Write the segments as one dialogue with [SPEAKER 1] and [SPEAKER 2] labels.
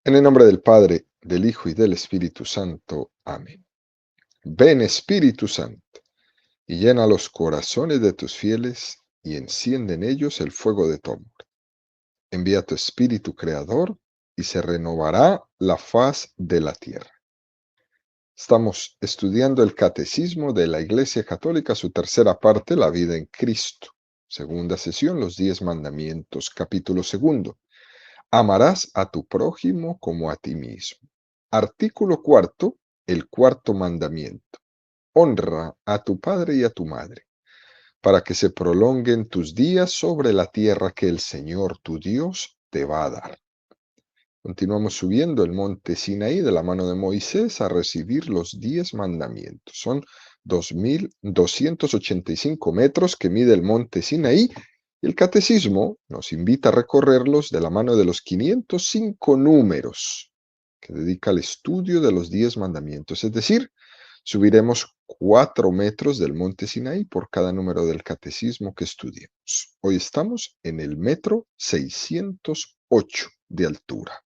[SPEAKER 1] En el nombre del Padre, del Hijo y del Espíritu Santo. Amén. Ven, Espíritu Santo, y llena los corazones de tus fieles y enciende en ellos el fuego de tu amor. Envía tu Espíritu Creador y se renovará la faz de la tierra. Estamos estudiando el Catecismo de la Iglesia Católica, su tercera parte, la vida en Cristo. Segunda sesión, los 10 mandamientos, capítulo segundo. Amarás a tu prójimo como a ti mismo. Artículo cuarto, el cuarto mandamiento. Honra a tu padre y a tu madre, para que se prolonguen tus días sobre la tierra que el Señor tu Dios te va a dar. Continuamos subiendo el monte Sinaí de la mano de Moisés a recibir los 10 mandamientos. Son 2.285 metros que mide el monte Sinaí. El catecismo nos invita a recorrerlos de la mano de los 505 números que dedica al estudio de los 10 mandamientos. Es decir, subiremos 4 metros del monte Sinaí por cada número del catecismo que estudiemos. Hoy estamos en el metro 608 de altura.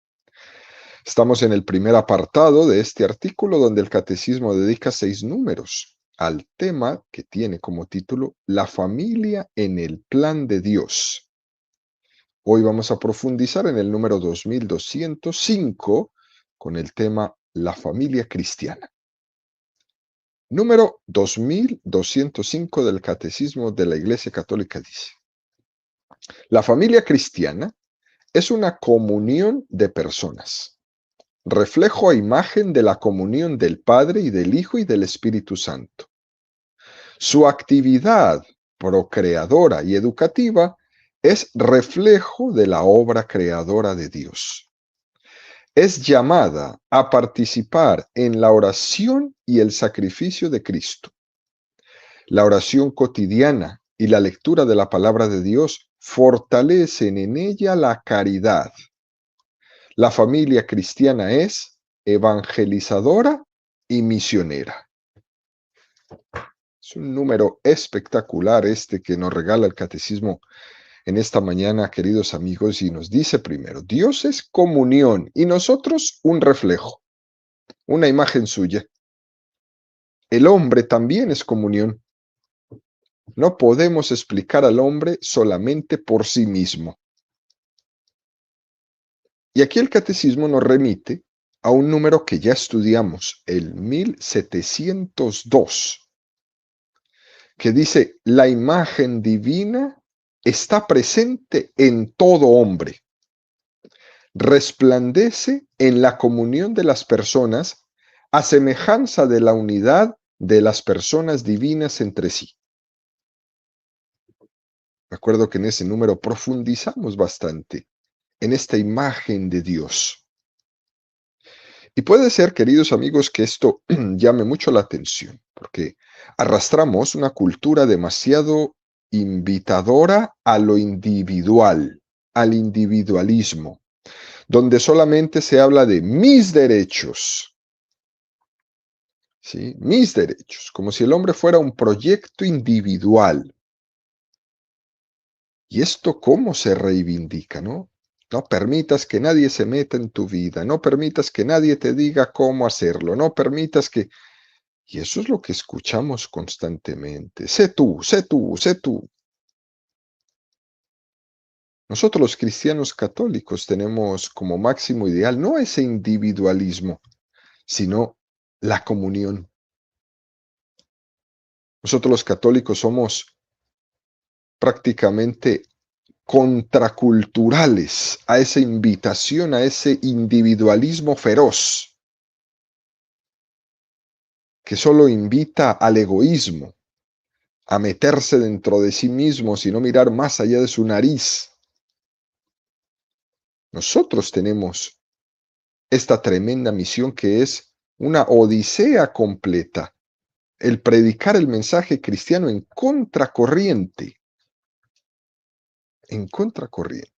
[SPEAKER 1] Estamos en el primer apartado de este artículo donde el catecismo dedica 6 números al tema que tiene como título La familia en el plan de Dios. Hoy vamos a profundizar en el número 2205 con el tema La familia cristiana. Número 2205 del Catecismo de la Iglesia Católica dice: La familia cristiana es una comunión de personas, reflejo a imagen de la comunión del Padre y del Hijo y del Espíritu Santo. Su actividad procreadora y educativa es reflejo de la obra creadora de Dios. Es llamada a participar en la oración y el sacrificio de Cristo. La oración cotidiana y la lectura de la palabra de Dios fortalecen en ella la caridad. La familia cristiana es evangelizadora y misionera. Es un número espectacular este que nos regala el catecismo en esta mañana, queridos amigos, y nos dice primero, Dios es comunión y nosotros un reflejo, una imagen suya. El hombre también es comunión. No podemos explicar al hombre solamente por sí mismo. Y aquí el catecismo nos remite a un número que ya estudiamos, el 1702, que dice, la imagen divina está presente en todo hombre, resplandece en la comunión de las personas a semejanza de la unidad de las personas divinas entre sí. Me acuerdo que en ese número profundizamos bastante en esta imagen de Dios. Y puede ser, queridos amigos, que esto llame mucho la atención, porque arrastramos una cultura demasiado invitadora a lo individual, al individualismo, donde solamente se habla de mis derechos, ¿sí? Mis derechos, como si el hombre fuera un proyecto individual. ¿Y esto cómo se reivindica, no? No permitas que nadie se meta en tu vida, no permitas que nadie te diga cómo hacerlo, no permitas que... Y eso es lo que escuchamos constantemente. Sé tú, sé tú, sé tú. Nosotros los cristianos católicos tenemos como máximo ideal no ese individualismo, sino la comunión. Nosotros los católicos somos prácticamente contraculturales a esa invitación, a ese individualismo feroz, que solo invita al egoísmo, a meterse dentro de sí mismo, sino mirar más allá de su nariz. Nosotros tenemos esta tremenda misión que es una odisea completa, el predicar el mensaje cristiano en contracorriente, en contracorriente.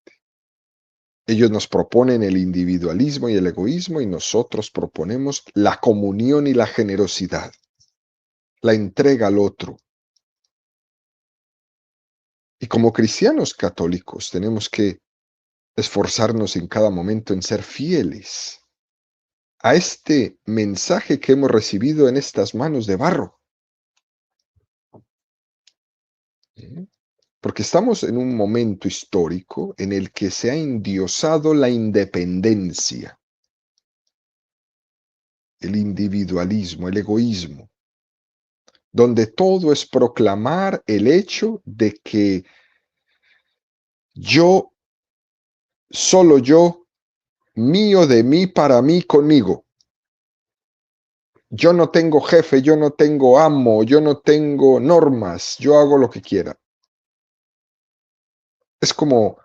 [SPEAKER 1] Ellos nos proponen el individualismo y el egoísmo y nosotros proponemos la comunión y la generosidad, la entrega al otro. Y como cristianos católicos tenemos que esforzarnos en cada momento en ser fieles a este mensaje que hemos recibido en estas manos de barro. ¿Sí? Porque estamos en un momento histórico en el que se ha endiosado la independencia, el individualismo, el egoísmo, donde todo es proclamar el hecho de que yo, solo yo, mío de mí, para mí, conmigo. Yo no tengo jefe, yo no tengo amo, yo no tengo normas, yo hago lo que quiera. Es como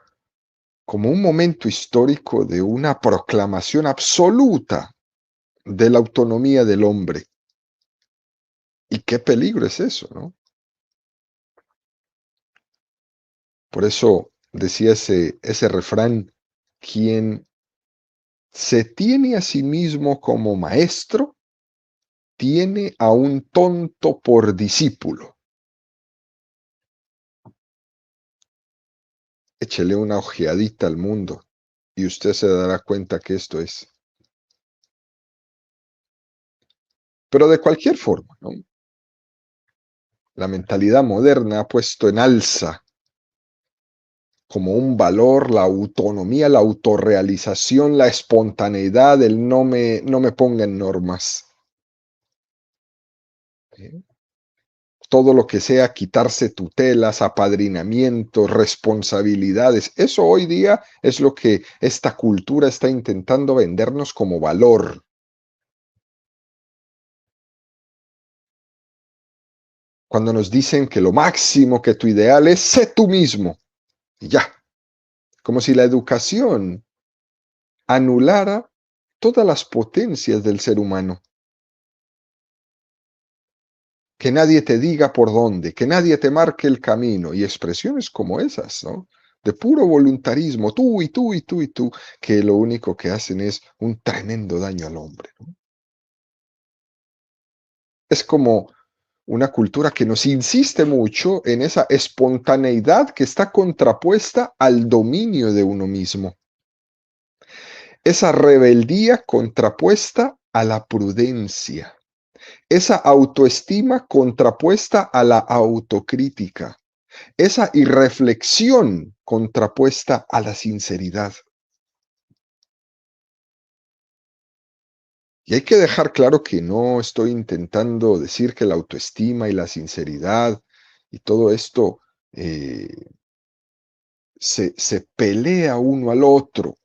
[SPEAKER 1] un momento histórico de una proclamación absoluta de la autonomía del hombre. Y qué peligro es eso, ¿no? Por eso decía ese refrán, quien se tiene a sí mismo como maestro, tiene a un tonto por discípulo. Échele una ojeadita al mundo y usted se dará cuenta que esto es. Pero de cualquier forma, ¿no? La mentalidad moderna ha puesto en alza como un valor la autonomía, la autorrealización, la espontaneidad, el no me ponga en normas. ¿Sí? Todo lo que sea quitarse tutelas, apadrinamientos, responsabilidades, eso hoy día es lo que esta cultura está intentando vendernos como valor. Cuando nos dicen que lo máximo, que tu ideal es sé tú mismo, y ya, como si la educación anulara todas las potencias del ser humano. Que nadie te diga por dónde, que nadie te marque el camino, y expresiones como esas, ¿no? De puro voluntarismo, tú y tú y tú y tú, que lo único que hacen es un tremendo daño al hombre, ¿no? Es como una cultura que nos insiste mucho en esa espontaneidad que está contrapuesta al dominio de uno mismo. Esa rebeldía contrapuesta a la prudencia. Esa autoestima contrapuesta a la autocrítica. Esa irreflexión contrapuesta a la sinceridad. Y hay que dejar claro que no estoy intentando decir que la autoestima y la sinceridad y todo esto se pelea uno al otro,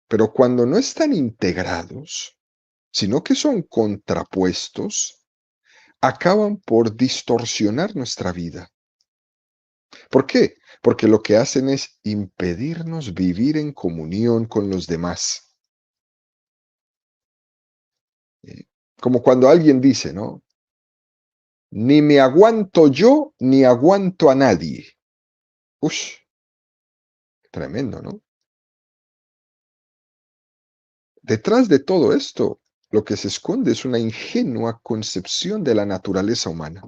[SPEAKER 1] pero cuando no están integrados, sino que son contrapuestos, acaban por distorsionar nuestra vida. ¿Por qué? Porque lo que hacen es impedirnos vivir en comunión con los demás. Como cuando alguien dice, ¿no? Ni me aguanto yo, ni aguanto a nadie. Ush, tremendo, ¿no? Detrás de todo esto, lo que se esconde es una ingenua concepción de la naturaleza humana.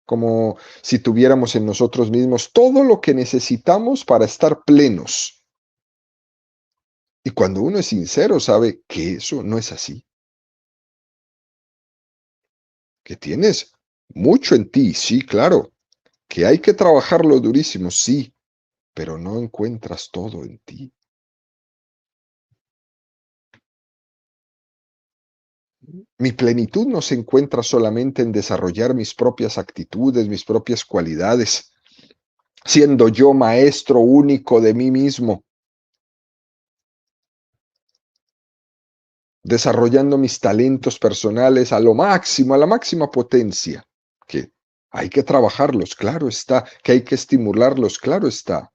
[SPEAKER 1] Como si tuviéramos en nosotros mismos todo lo que necesitamos para estar plenos. Y cuando uno es sincero, sabe que eso no es así. Que tienes mucho en ti, sí, claro. Que hay que trabajarlo durísimo, sí, pero no encuentras todo en ti. Mi plenitud no se encuentra solamente en desarrollar mis propias actitudes, mis propias cualidades, siendo yo maestro único de mí mismo, desarrollando mis talentos personales a lo máximo, a la máxima potencia, que hay que trabajarlos, claro está, que hay que estimularlos, claro está.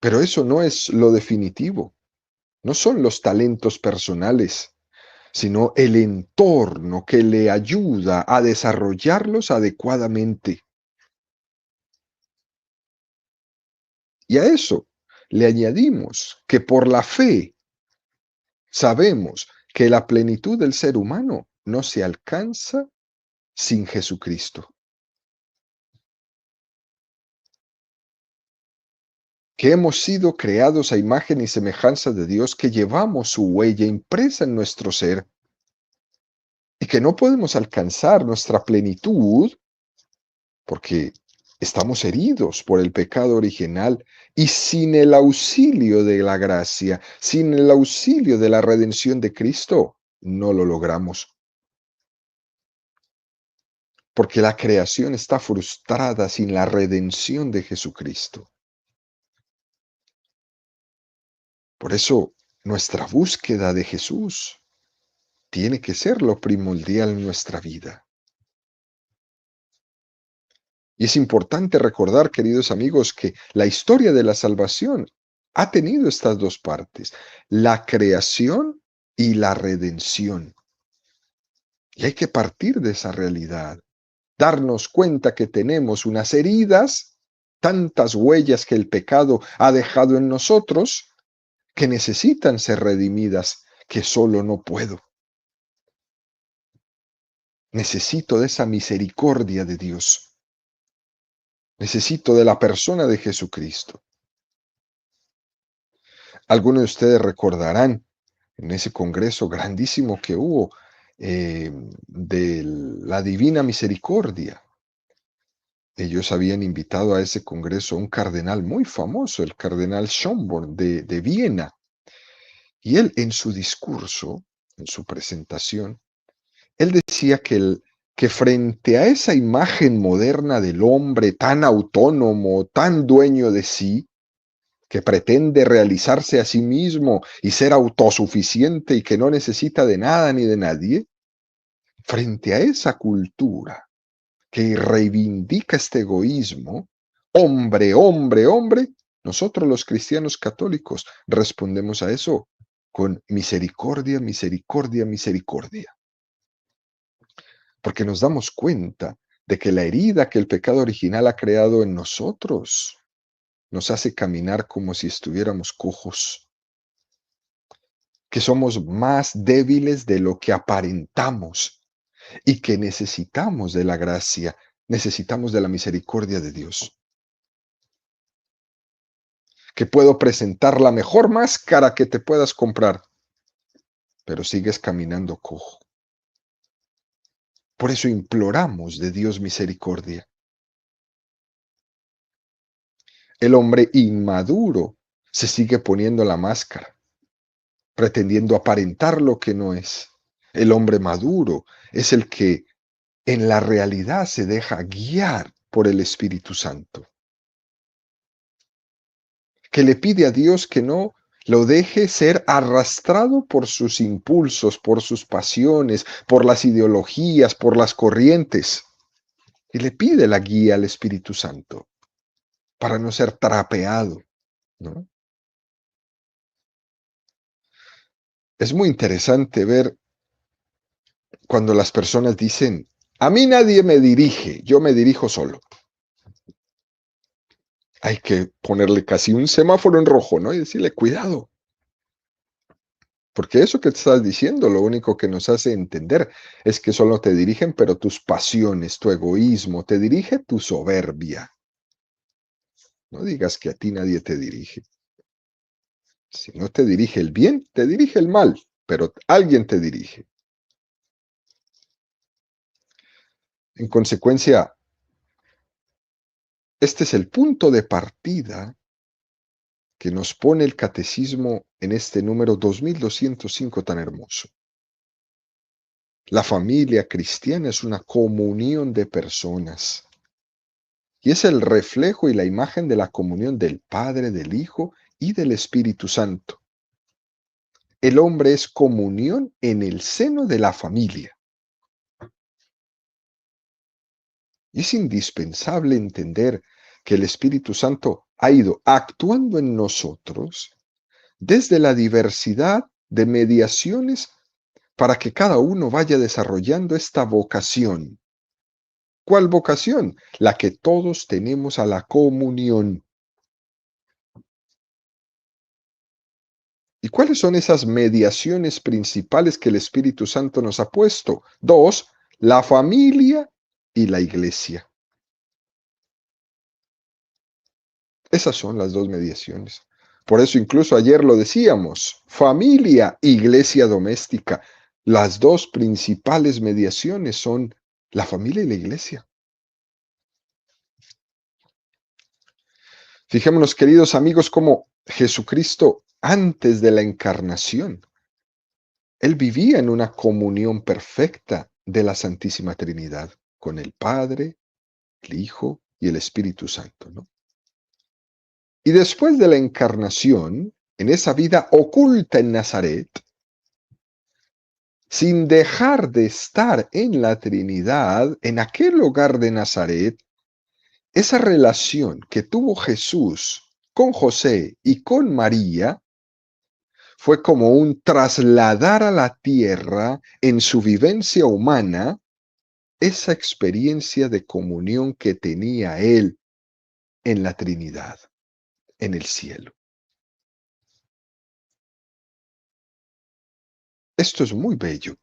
[SPEAKER 1] Pero eso no es lo definitivo, no son los talentos personales, sino el entorno que le ayuda a desarrollarlos adecuadamente. Y a eso le añadimos que por la fe sabemos que la plenitud del ser humano no se alcanza sin Jesucristo. que hemos sido creados a imagen y semejanza de Dios, que llevamos su huella impresa en nuestro ser y que no podemos alcanzar nuestra plenitud porque estamos heridos por el pecado original y sin el auxilio de la gracia, sin el auxilio de la redención de Cristo, no lo logramos. Porque la creación está frustrada sin la redención de Jesucristo. Por eso, nuestra búsqueda de Jesús tiene que ser lo primordial en nuestra vida. Y es importante recordar, queridos amigos, que la historia de la salvación ha tenido estas dos partes, la creación y la redención. Y hay que partir de esa realidad, darnos cuenta que tenemos unas heridas, tantas huellas que el pecado ha dejado en nosotros, que necesitan ser redimidas, que solo no puedo. Necesito de esa misericordia de Dios. Necesito de la persona de Jesucristo. Algunos de ustedes recordarán en ese congreso grandísimo que hubo de la Divina Misericordia. Ellos habían invitado a ese congreso a un cardenal muy famoso, el cardenal Schönborn de Viena. Y él en su discurso, en su presentación, él decía que frente a esa imagen moderna del hombre tan autónomo, tan dueño de sí, que pretende realizarse a sí mismo y ser autosuficiente y que no necesita de nada ni de nadie, frente a esa cultura que reivindica este egoísmo, hombre, hombre, hombre, nosotros los cristianos católicos respondemos a eso con misericordia, misericordia, misericordia. Porque nos damos cuenta de que la herida que el pecado original ha creado en nosotros nos hace caminar como si estuviéramos cojos, que somos más débiles de lo que aparentamos y que necesitamos de la gracia, necesitamos de la misericordia de Dios. Que puedo presentar la mejor máscara que te puedas comprar, pero sigues caminando cojo. Por eso imploramos de Dios misericordia. El hombre inmaduro se sigue poniendo la máscara, pretendiendo aparentar lo que no es. El hombre maduro es el que en la realidad se deja guiar por el Espíritu Santo, que le pide a Dios que no lo deje ser arrastrado por sus impulsos, por sus pasiones, por las ideologías, por las corrientes. Y le pide la guía al Espíritu Santo para no ser trapeado, ¿no? Es muy interesante ver cuando las personas dicen, a mí nadie me dirige, yo me dirijo solo. Hay que ponerle casi un semáforo en rojo, ¿no? Y decirle, cuidado. Porque eso que te estás diciendo, lo único que nos hace entender es que solo te dirigen, pero tus pasiones, tu egoísmo, te dirige tu soberbia. No digas que a ti nadie te dirige. Si no te dirige el bien, te dirige el mal, pero alguien te dirige. En consecuencia, este es el punto de partida que nos pone el catecismo en este número 2205 tan hermoso. La familia cristiana es una comunión de personas y es el reflejo y la imagen de la comunión del Padre, del Hijo y del Espíritu Santo. El hombre es comunión en el seno de la familia. Y es indispensable entender que el Espíritu Santo ha ido actuando en nosotros desde la diversidad de mediaciones para que cada uno vaya desarrollando esta vocación. ¿Cuál vocación? La que todos tenemos a la comunión. ¿Y cuáles son esas mediaciones principales que el Espíritu Santo nos ha puesto? Dos, la familia y la iglesia. Esas son las dos mediaciones. Por eso incluso ayer lo decíamos, familia, iglesia doméstica. Las dos principales mediaciones son la familia y la iglesia. Fijémonos, queridos amigos, cómo Jesucristo, antes de la encarnación, él vivía en una comunión perfecta de la Santísima Trinidad con el Padre, el Hijo y el Espíritu Santo, ¿no? Y después de la encarnación, en esa vida oculta en Nazaret, sin dejar de estar en la Trinidad, en aquel hogar de Nazaret, esa relación que tuvo Jesús con José y con María fue como un trasladar a la tierra en su vivencia humana esa experiencia de comunión que tenía él en la Trinidad, en el cielo. Esto es muy bello.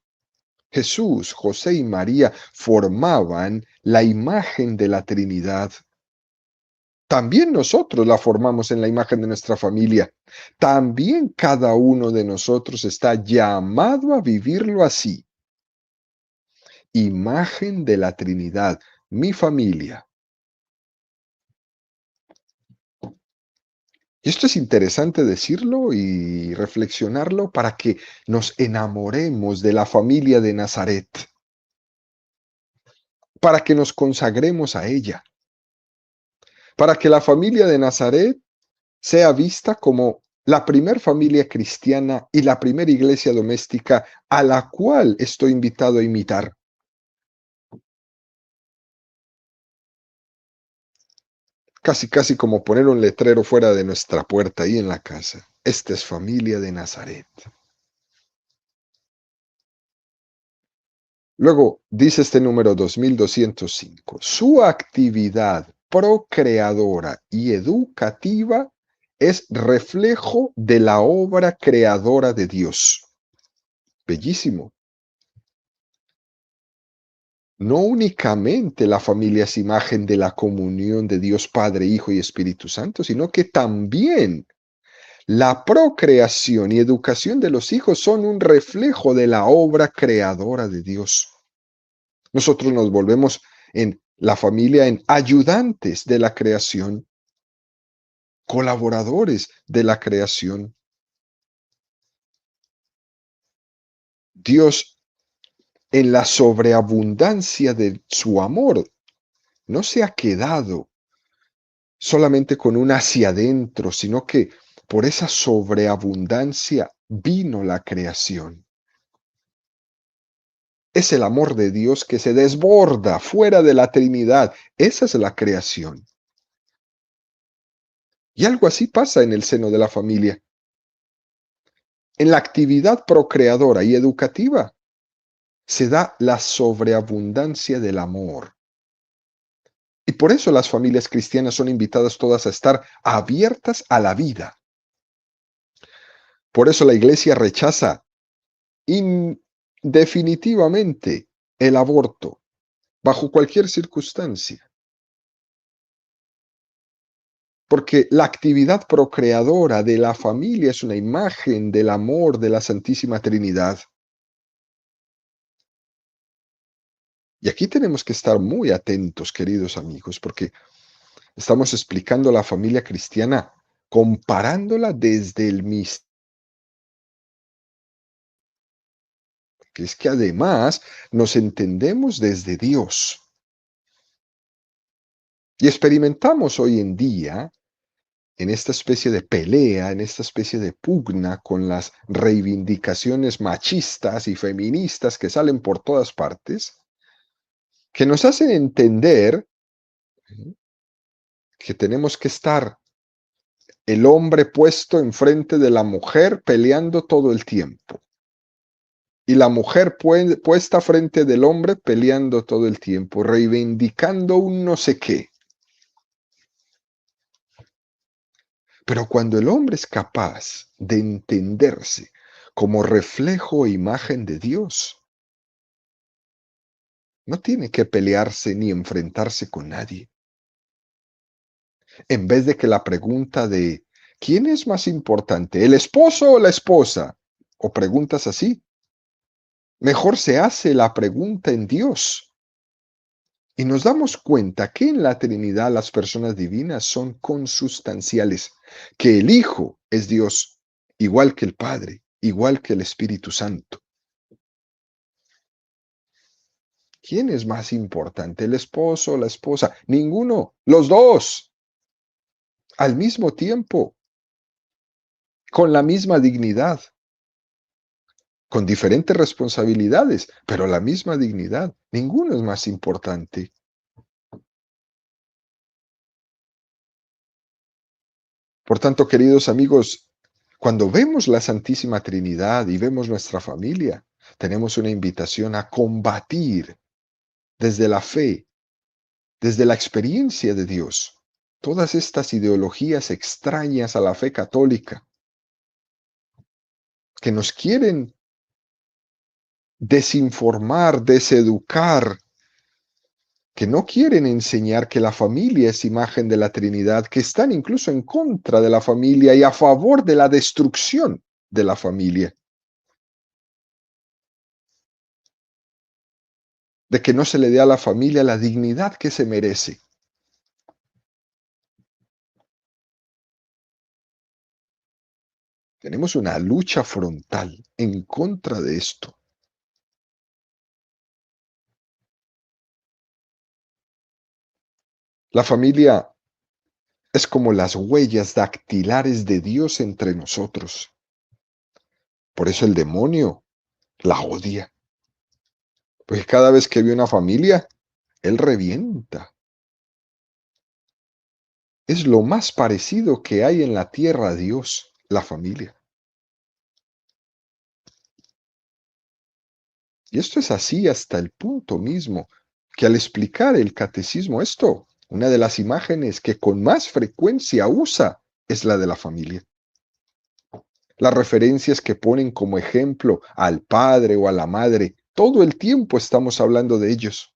[SPEAKER 1] Jesús, José y María formaban la imagen de la Trinidad. También nosotros la formamos en la imagen de nuestra familia. También cada uno de nosotros está llamado a vivirlo así. Imagen de la Trinidad, mi familia. Y esto es interesante decirlo y reflexionarlo para que nos enamoremos de la familia de Nazaret, para que nos consagremos a ella, para que la familia de Nazaret sea vista como la primer familia cristiana y la primera iglesia doméstica a la cual estoy invitado a imitar. Casi, casi como poner un letrero fuera de nuestra puerta ahí en la casa. Esta es familia de Nazaret. Luego dice este número 2205, su actividad procreadora y educativa es reflejo de la obra creadora de Dios. Bellísimo. No únicamente la familia es imagen de la comunión de Dios Padre, Hijo y Espíritu Santo, sino que también la procreación y educación de los hijos son un reflejo de la obra creadora de Dios. Nosotros nos volvemos en la familia en ayudantes de la creación, colaboradores de la creación. Dios, en la sobreabundancia de su amor, no se ha quedado solamente con un hacia adentro, sino que por esa sobreabundancia vino la creación. Es el amor de Dios que se desborda fuera de la Trinidad. Esa es la creación. Y algo así pasa en el seno de la familia. En la actividad procreadora y educativa se da la sobreabundancia del amor. Y por eso las familias cristianas son invitadas todas a estar abiertas a la vida. Por eso la iglesia rechaza definitivamente el aborto bajo cualquier circunstancia. Porque la actividad procreadora de la familia es una imagen del amor de la Santísima Trinidad. Y aquí tenemos que estar muy atentos, queridos amigos, porque estamos explicando la familia cristiana comparándola desde el misterio, que es que además nos entendemos desde Dios. Y experimentamos hoy en día en esta especie de pelea, en esta especie de pugna con las reivindicaciones machistas y feministas que salen por todas partes, que nos hacen entender que tenemos que estar el hombre puesto enfrente de la mujer peleando todo el tiempo. Y la mujer puesta frente del hombre peleando todo el tiempo, reivindicando un no sé qué. Pero cuando el hombre es capaz de entenderse como reflejo e imagen de Dios, no tiene que pelearse ni enfrentarse con nadie. En vez de que la pregunta de ¿quién es más importante, el esposo o la esposa? O preguntas así. Mejor se hace la pregunta en Dios. Y nos damos cuenta que en la Trinidad las personas divinas son consustanciales, que el Hijo es Dios, igual que el Padre, igual que el Espíritu Santo. ¿Quién es más importante, el esposo o la esposa? Ninguno, los dos, al mismo tiempo, con la misma dignidad, con diferentes responsabilidades, pero la misma dignidad. Ninguno es más importante. Por tanto, queridos amigos, cuando vemos la Santísima Trinidad y vemos nuestra familia, tenemos una invitación a combatir desde la fe, desde la experiencia de Dios, todas estas ideologías extrañas a la fe católica que nos quieren desinformar, deseducar, que no quieren enseñar que la familia es imagen de la Trinidad, que están incluso en contra de la familia y a favor de la destrucción de la familia, de que no se le dé a la familia la dignidad que se merece. Tenemos una lucha frontal en contra de esto. La familia es como las huellas dactilares de Dios entre nosotros. Por eso el demonio la odia. Porque cada vez que ve una familia, él revienta. Es lo más parecido que hay en la tierra a Dios, la familia. Y esto es así hasta el punto mismo que al explicar el catecismo esto, una de las imágenes que con más frecuencia usa es la de la familia. Las referencias que ponen como ejemplo al padre o a la madre, todo el tiempo estamos hablando de ellos.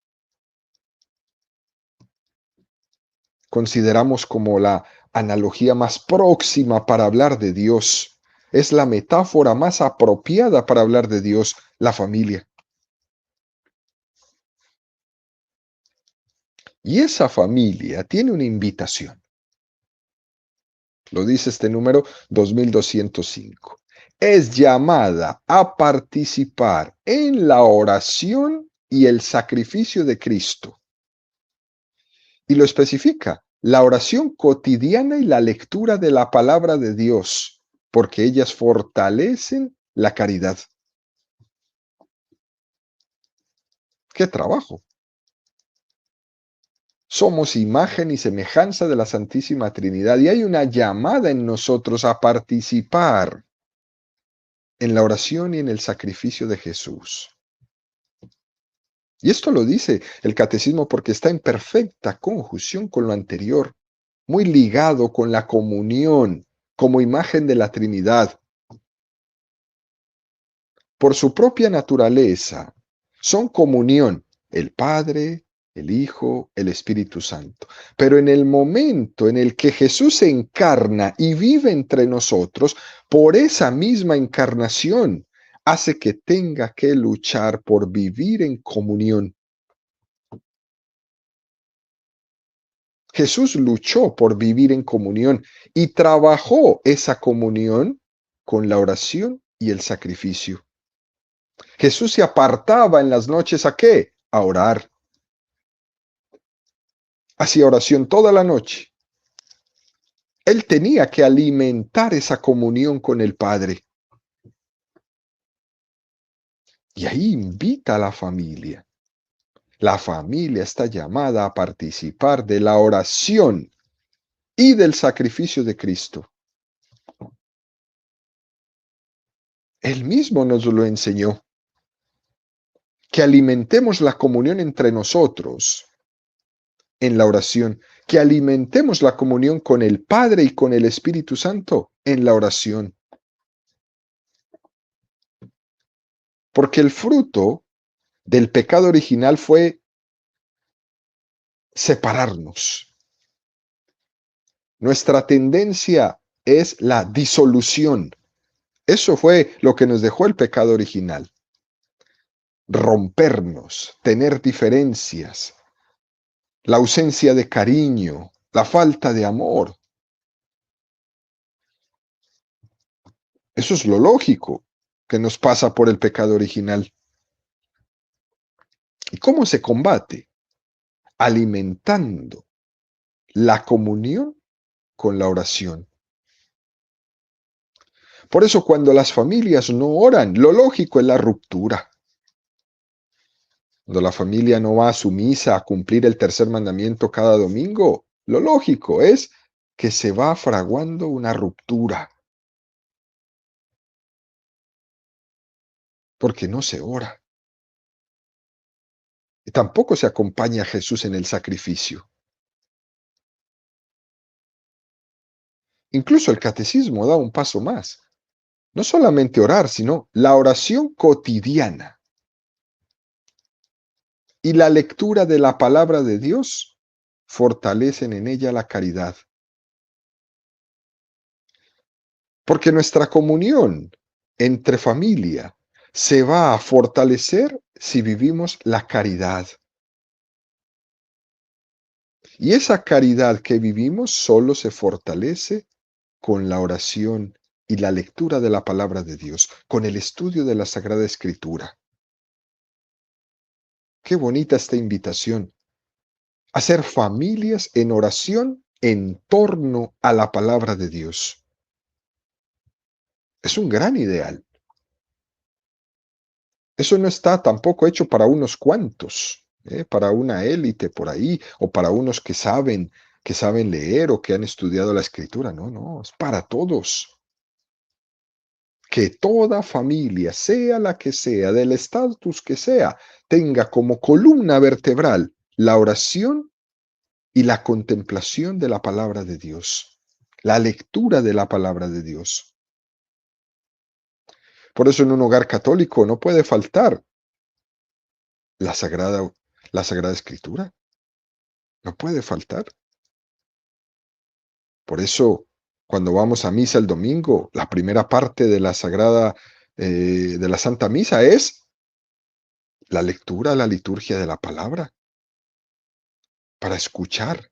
[SPEAKER 1] Consideramos como la analogía más próxima para hablar de Dios. Es la metáfora más apropiada para hablar de Dios, la familia. Y esa familia tiene una invitación. Lo dice este número 2205. Es llamada a participar en la oración y el sacrificio de Cristo. Y lo especifica, la oración cotidiana y la lectura de la palabra de Dios, porque ellas fortalecen la caridad. ¡Qué trabajo! Somos imagen y semejanza de la Santísima Trinidad y hay una llamada en nosotros a participar en la oración y en el sacrificio de Jesús. Y esto lo dice el catecismo porque está en perfecta conjunción con lo anterior, muy ligado con la comunión como imagen de la Trinidad. Por su propia naturaleza, son comunión el Padre, el Hijo, el Espíritu Santo. Pero en el momento en el que Jesús se encarna y vive entre nosotros, por esa misma encarnación, hace que tenga que luchar por vivir en comunión. Jesús luchó por vivir en comunión y trabajó esa comunión con la oración y el sacrificio. Jesús se apartaba en las noches ¿a qué? A orar. Hacía oración toda la noche. Él tenía que alimentar esa comunión con el Padre. Y ahí invita a la familia. La familia está llamada a participar de la oración y del sacrificio de Cristo. Él mismo nos lo enseñó. Que alimentemos la comunión entre nosotros en la oración, que alimentemos la comunión con el Padre y con el Espíritu Santo en la oración. Porque el fruto del pecado original fue separarnos. Nuestra tendencia es la disolución. Eso fue lo que nos dejó el pecado original. Rompernos, tener diferencias, la ausencia de cariño, la falta de amor. Eso es lo lógico que nos pasa por el pecado original. ¿Y cómo se combate? Alimentando la comunión con la oración. Por eso cuando las familias no oran, lo lógico es la ruptura. Cuando la familia no va a su misa a cumplir el tercer mandamiento cada domingo, lo lógico es que se va fraguando una ruptura. Porque no se ora. Y tampoco se acompaña a Jesús en el sacrificio. Incluso el catecismo da un paso más. No solamente orar, sino la oración cotidiana y la lectura de la palabra de Dios fortalecen en ella la caridad. Porque nuestra comunión entre familia se va a fortalecer si vivimos la caridad. Y esa caridad que vivimos solo se fortalece con la oración y la lectura de la palabra de Dios, con el estudio de la Sagrada Escritura. Qué bonita esta invitación. Hacer familias en oración en torno a la palabra de Dios. Es un gran ideal. Eso no está tampoco hecho para unos cuantos, para una élite por ahí, o para unos que saben leer o que han estudiado la escritura. No, no, es para todos. Que toda familia, sea la que sea, del estatus que sea, tenga como columna vertebral la oración y la contemplación de la palabra de Dios, la lectura de la palabra de Dios. Por eso en un hogar católico no puede faltar la Sagrada, la Sagrada Escritura. No puede faltar. Por eso, cuando vamos a misa el domingo, la primera parte de la Sagrada, de la Santa Misa es la lectura, la liturgia de la palabra, para escuchar,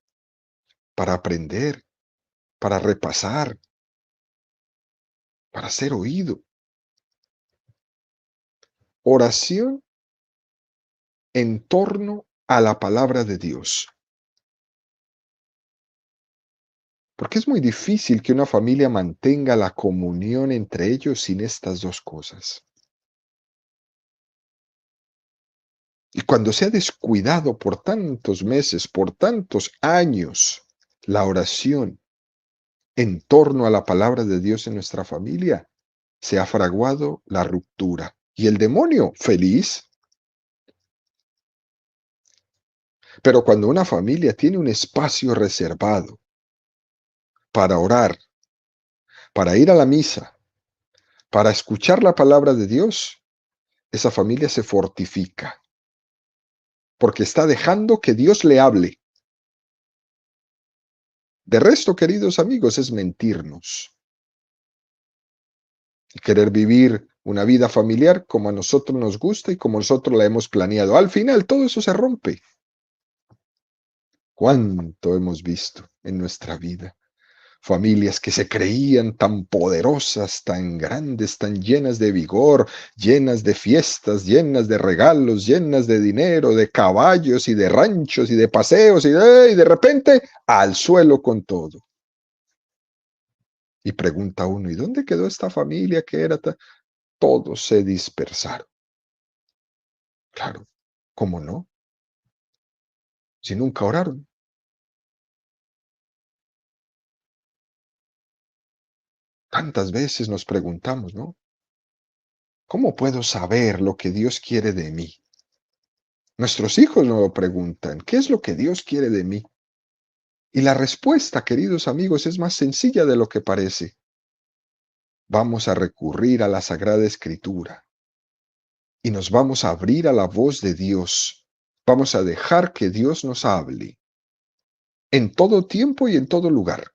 [SPEAKER 1] para aprender, para repasar, para ser oído. Oración en torno a la palabra de Dios. Porque es muy difícil que una familia mantenga la comunión entre ellos sin estas dos cosas. Y cuando se ha descuidado por tantos meses, por tantos años, la oración en torno a la palabra de Dios en nuestra familia, se ha fraguado la ruptura. Y el demonio, feliz. Pero cuando una familia tiene un espacio reservado para orar, para ir a la misa, para escuchar la palabra de Dios, esa familia se fortifica, porque está dejando que Dios le hable. De resto, queridos amigos, es mentirnos y querer vivir una vida familiar como a nosotros nos gusta y como nosotros la hemos planeado. Al final, todo eso se rompe. ¿Cuánto hemos visto en nuestra vida? Familias que se creían tan poderosas, tan grandes, tan llenas de vigor, llenas de fiestas, llenas de regalos, llenas de dinero, de caballos y de ranchos y de paseos y de repente al suelo con todo. Y pregunta uno, ¿y dónde quedó esta familia que era tan... Todos se dispersaron. Claro, ¿cómo no? Si nunca oraron. Tantas veces nos preguntamos, ¿no? ¿Cómo puedo saber lo que Dios quiere de mí? Nuestros hijos nos lo preguntan, ¿qué es lo que Dios quiere de mí? Y la respuesta, queridos amigos, es más sencilla de lo que parece. Vamos a recurrir a la Sagrada Escritura y nos vamos a abrir a la voz de Dios. Vamos a dejar que Dios nos hable en todo tiempo y en todo lugar.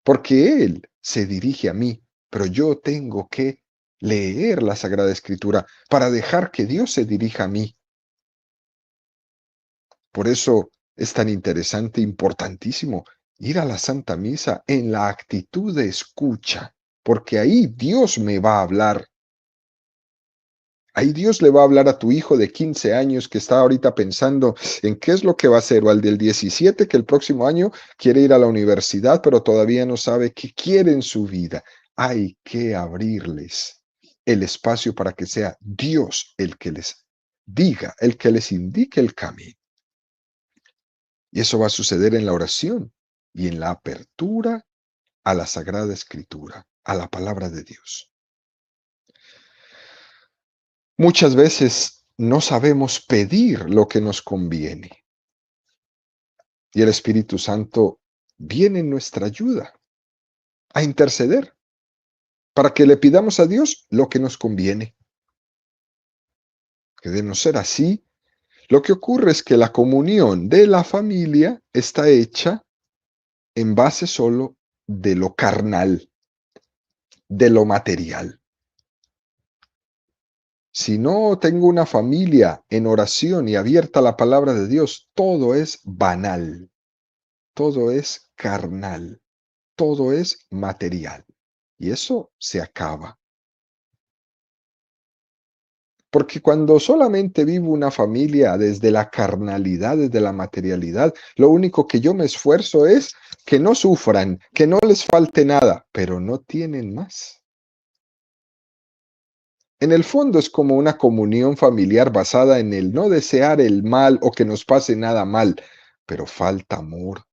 [SPEAKER 1] porque Él se dirige a mí, pero yo tengo que leer la Sagrada Escritura para dejar que Dios se dirija a mí. Por eso es tan interesante, importantísimo, ir a la Santa Misa en la actitud de escucha, porque ahí Dios me va a hablar. Ahí Dios le va a hablar a tu hijo de 15 años que está ahorita pensando en qué es lo que va a hacer, o al del 17 que el próximo año quiere ir a la universidad, pero todavía no sabe qué quiere en su vida. Hay que abrirles el espacio para que sea Dios el que les diga, el que les indique el camino. Y eso va a suceder en la oración y en la apertura a la Sagrada Escritura, a la palabra de Dios. Muchas veces no sabemos pedir lo que nos conviene y el Espíritu Santo viene en nuestra ayuda a interceder para que le pidamos a Dios lo que nos conviene. Que de no ser así, lo que ocurre es que la comunión de la familia está hecha en base solo de lo carnal, de lo material. Si no tengo una familia en oración y abierta a la palabra de Dios, todo es banal, todo es carnal, todo es material. Y eso se acaba. Porque cuando solamente vivo una familia desde la carnalidad, desde la materialidad, lo único que yo me esfuerzo es que no sufran, que no les falte nada, pero no tienen más. En el fondo es como una comunión familiar basada en el no desear el mal o que nos pase nada mal, pero falta amor,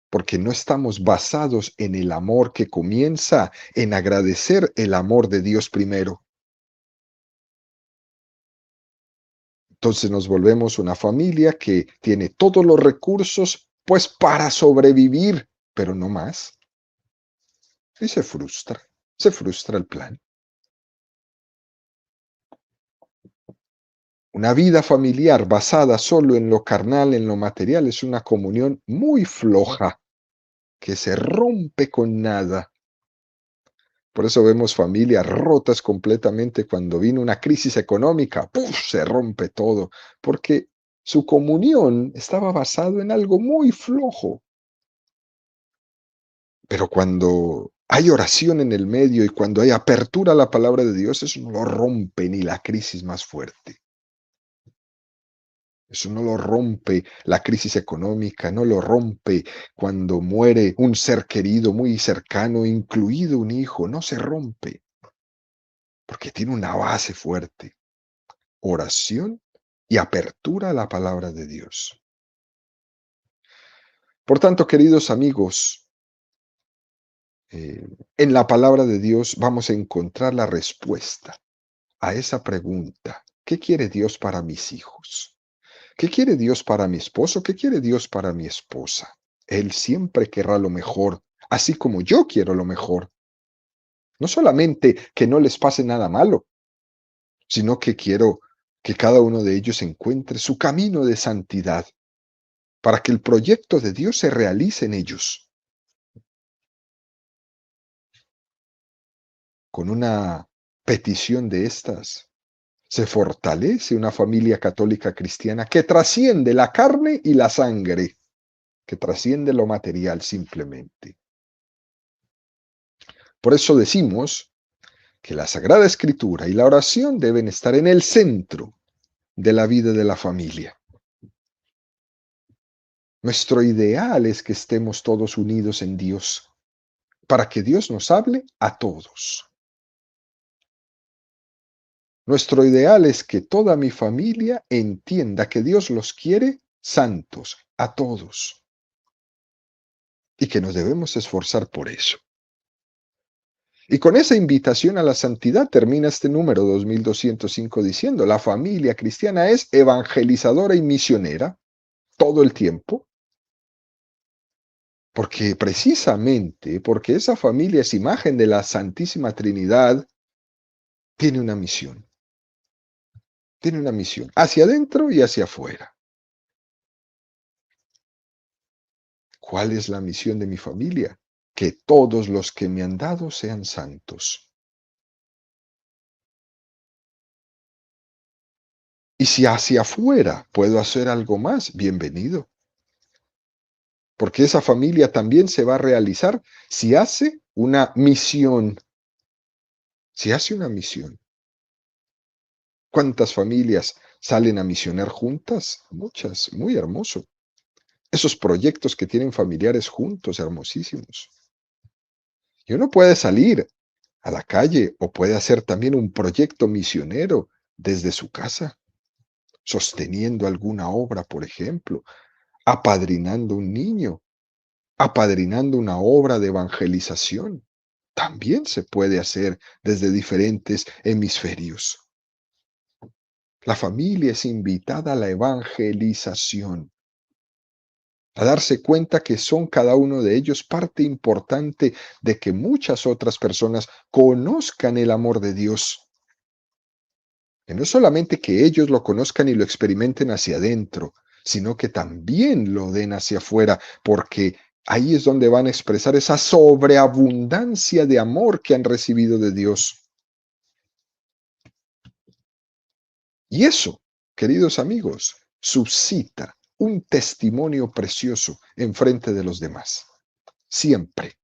[SPEAKER 1] porque no estamos basados en el amor que comienza en agradecer el amor de Dios primero. Entonces nos volvemos una familia que tiene todos los recursos, pues para sobrevivir, pero no más. Y se frustra el plan. Una vida familiar basada solo en lo carnal, en lo material, es una comunión muy floja, que se rompe con nada. Por eso vemos familias rotas completamente cuando viene una crisis económica, ¡puf!, se rompe todo, porque su comunión estaba basado en algo muy flojo. Pero cuando hay oración en el medio y cuando hay apertura a la palabra de Dios, eso no lo rompe ni la crisis más fuerte. Eso no lo rompe la crisis económica, no lo rompe cuando muere un ser querido muy cercano, incluido un hijo, no se rompe, porque tiene una base fuerte, oración y apertura a la palabra de Dios. Por tanto, queridos amigos, en la palabra de Dios vamos a encontrar la respuesta a esa pregunta: ¿qué quiere Dios para mis hijos? ¿Qué quiere Dios para mi esposo? ¿Qué quiere Dios para mi esposa? Él siempre querrá lo mejor, así como yo quiero lo mejor. No solamente que no les pase nada malo, sino que quiero que cada uno de ellos encuentre su camino de santidad para que el proyecto de Dios se realice en ellos. Con una petición de estas, se fortalece una familia católica cristiana que trasciende la carne y la sangre, que trasciende lo material simplemente. Por eso decimos que la Sagrada Escritura y la oración deben estar en el centro de la vida de la familia. Nuestro ideal es que estemos todos unidos en Dios, para que Dios nos hable a todos. Nuestro ideal es que toda mi familia entienda que Dios los quiere santos, a todos, y que nos debemos esforzar por eso. Y con esa invitación a la santidad termina este número 2205 diciendo: la familia cristiana es evangelizadora y misionera todo el tiempo, porque precisamente porque esa familia es imagen de la Santísima Trinidad, tiene una misión hacia adentro y hacia afuera. ¿Cuál es la misión de mi familia? Que todos los que me han dado sean santos. Y si hacia afuera puedo hacer algo más, bienvenido. Porque esa familia también se va a realizar si hace una misión. Si hace una misión. ¿Cuántas familias salen a misionar juntas? Muchas, muy hermoso. Esos proyectos que tienen familiares juntos, hermosísimos. Y uno puede salir a la calle o puede hacer también un proyecto misionero desde su casa, sosteniendo alguna obra, por ejemplo, apadrinando un niño, apadrinando una obra de evangelización. También se puede hacer desde diferentes hemisferios. La familia es invitada a la evangelización, a darse cuenta que son cada uno de ellos parte importante de que muchas otras personas conozcan el amor de Dios. Que no solamente que ellos lo conozcan y lo experimenten hacia adentro, sino que también lo den hacia afuera, porque ahí es donde van a expresar esa sobreabundancia de amor que han recibido de Dios. Y eso, queridos amigos, suscita un testimonio precioso en frente de los demás. Siempre.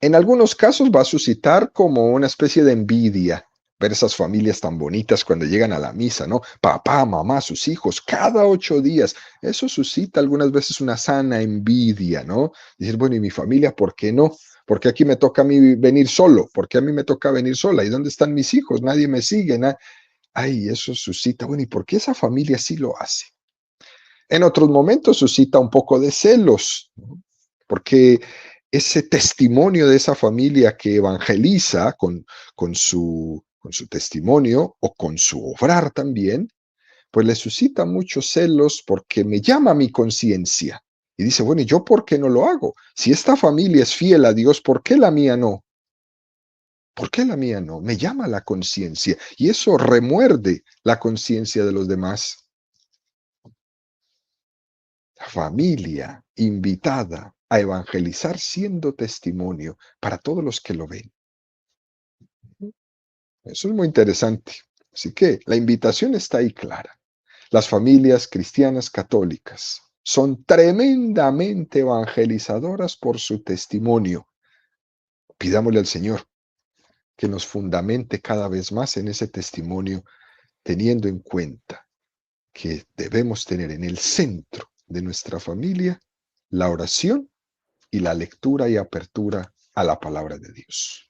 [SPEAKER 1] En algunos casos va a suscitar como una especie de envidia ver esas familias tan bonitas cuando llegan a la misa, ¿no? Papá, mamá, sus hijos, cada 8 días. Eso suscita algunas veces una sana envidia, ¿no? Decir, bueno, ¿y mi familia por qué no? Porque aquí me toca a mí venir solo, porque a mí me toca venir sola. ¿Y dónde están mis hijos? Nadie me sigue. Ay, eso suscita, bueno, ¿y por qué esa familia sí lo hace? En otros momentos suscita un poco de celos, ¿no? Porque ese testimonio de esa familia que evangeliza con su testimonio o con su obrar también, pues le suscita muchos celos porque me llama mi conciencia. Y dice, bueno, ¿y yo por qué no lo hago? Si esta familia es fiel a Dios, ¿por qué la mía no? ¿Por qué la mía no? Me llama la conciencia y eso remuerde la conciencia de los demás. La familia invitada a evangelizar siendo testimonio para todos los que lo ven. Eso es muy interesante. Así que la invitación está ahí clara. Las familias cristianas católicas son tremendamente evangelizadoras por su testimonio. Pidámosle al Señor que nos fundamente cada vez más en ese testimonio, teniendo en cuenta que debemos tener en el centro de nuestra familia la oración y la lectura y apertura a la palabra de Dios.